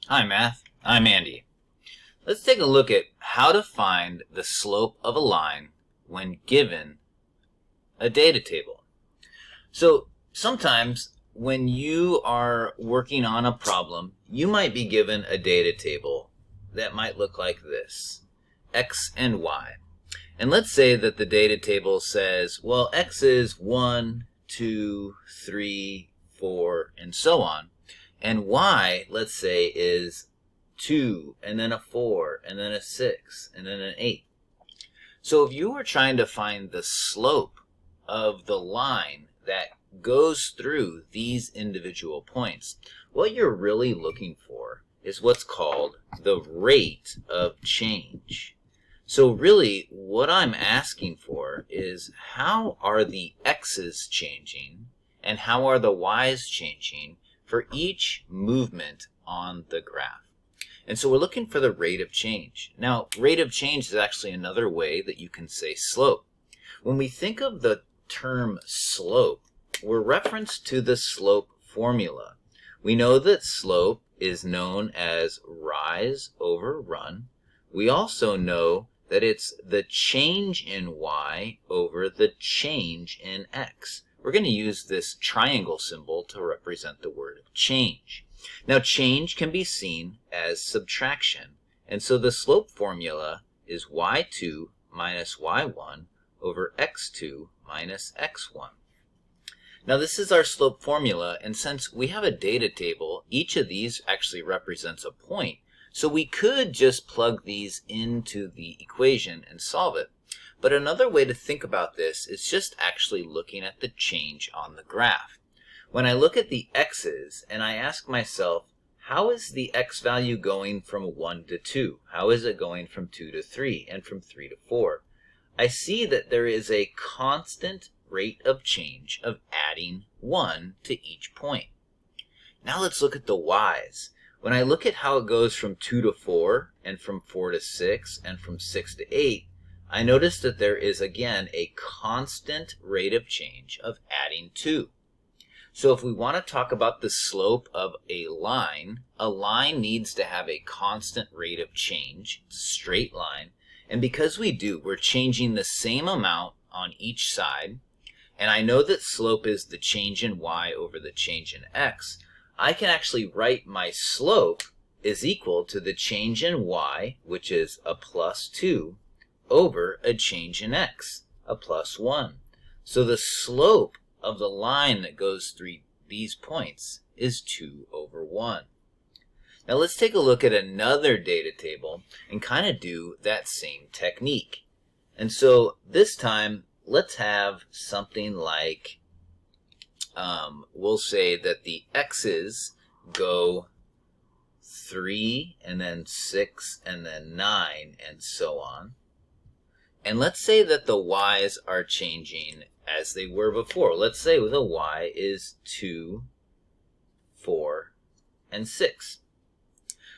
Hi Math, I'm Andy. Let's take a look at how to find the slope of a line when given a data table. So sometimes when you are working on a problem, you might be given a data table that might look like this, x and y. And let's say that the data table says, well, x is 1, 2, 3, 4, and so on. And y, let's say, is 2, and then a 4, and then a 6, and then an 8. So if you were trying to find the slope of the line that goes through these individual points, what you're really looking for is what's called the rate of change. So really, what I'm asking for is how are the x's changing and how are the y's changing for each movement on the graph. And so we're looking for the rate of change. Now, rate of change is actually another way that you can say slope. When we think of the term slope, we're referenced to the slope formula. We know that slope is known as rise over run. We also know that it's the change in y over the change in x. We're going to use this triangle symbol to represent the word change. Now, change can be seen as subtraction, and so the slope formula is y2 minus y1 over x2 minus x1. Now, this is our slope formula, and since we have a data table, each of these actually represents a point, so we could just plug these into the equation and solve it. But another way to think about this is just actually looking at the change on the graph. When I look at the x's and I ask myself, how is the x value going from 1 to 2? How is it going from 2 to 3 and from 3 to 4? I see that there is a constant rate of change of adding 1 to each point. Now let's look at the y's. When I look at how it goes from 2 to 4 and from 4 to 6 and from 6 to 8, I notice that there is again a constant rate of change of adding 2. So if we want to talk about the slope of a line needs to have a constant rate of change, straight line, and because we do, we're changing the same amount on each side, and I know that slope is the change in y over the change in x, I can actually write my slope is equal to the change in y, which is a plus 2, over a change in x, a plus 1. So the slope of the line that goes through these points is 2 over 1. Now let's take a look at another data table and kind of do that same technique. And so this time, let's have something like, we'll say that the x's go 3 and then 6 and then 9 and so on. And let's say that the y's are changing as they were before. Let's say the y is 2, 4, and 6.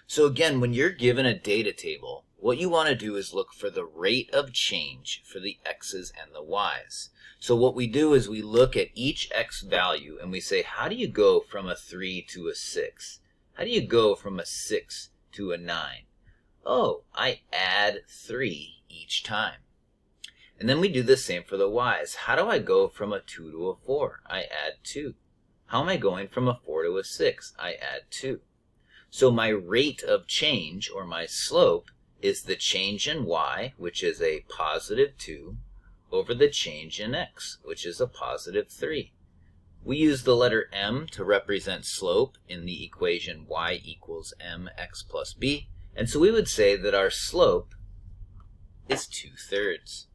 So again, when you're given a data table, what you want to do is look for the rate of change for the x's and the y's. So what we do is we look at each x value and we say, how do you go from a 3 to a 6? How do you go from a 6 to a 9? Oh, I add 3 each time. And then we do the same for the y's. How do I go from a 2 to a 4? I add 2. How am I going from a 4 to a 6? I add 2. So my rate of change, or my slope, is the change in y, which is a positive 2, over the change in x, which is a positive 3. We use the letter m to represent slope in the equation y equals mx plus b, and so we would say that our slope is 2/3.